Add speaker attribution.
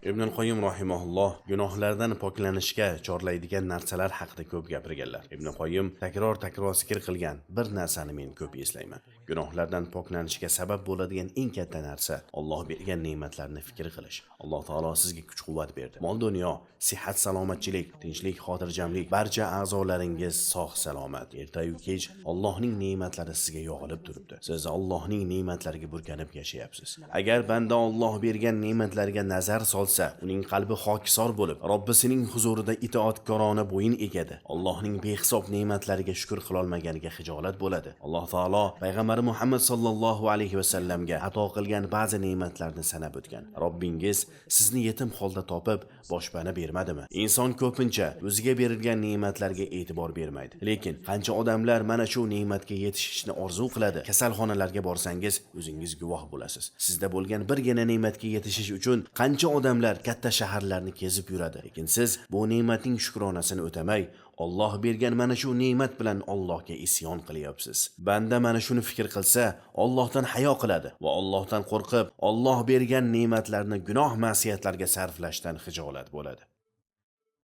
Speaker 1: Ibn Qoyyim rahimahulloh gunohlardan poklanishga chorlaydigan narsalar haqida ko'p gapirganlar. Ibn Qoyyim takror zikr qilgan bir narsani men ko'p eslayman. Gunohlardan poklanishga sabab bo'ladigan eng katta narsa Alloh bergan ne'matlarni fikr qilish. Alloh taolo sizga kuch-quvvat berdi. Mol-dunyo, sihat, salomatchilik, tinchlik, xotirjamlik, barcha a'zolaringiz sog' salomat. Ertayu kech Allohning ne'matlari sizga yog'ilib turibdi. Siz Allohning ne'matlariga burkanib yashayapsiz. Agar banda Alloh bergan ne'matlarga nazar solsa, uning qalbi xokisor bo'lib, Robbisining huzurida itoatkorona bo'yin egadi. Allohning behisob ne'matlariga shukr qila olmaganiga xijolat bo'ladi. Alloh taolo payg'ambar Muhammad sallallohu alayhi va sallamga ato qilgan ba'zi ne'matlarni sanab o'tgan. Robbingiz sizni yetim holda topib, boshpana bermadimi? Inson ko'pincha o'ziga berilgan ne'matlarga e'tibor bermaydi. Lekin qancha odamlar mana shu ne'matga yetishishni orzu qiladi. Kasalxonalarga borsangiz, o'zingiz guvoh bo'lasiz. Sizda bo'lgan birgina ne'matga yetishish uchun qancha odamlar katta shaharlarni kezib yuradi. Lekin siz bu ne'matning shukronasini o'tamay, Alloh bergan mana shu ne'mat bilan Allohga isyon qilyapsiz. Banda mana shuni fikr qilsa, Allohdan hayo qiladi va Allohdan qo'rqib, Alloh bergan ne'matlarni gunoh ma'siyatlarga sarflashdan xijolat bo'ladi.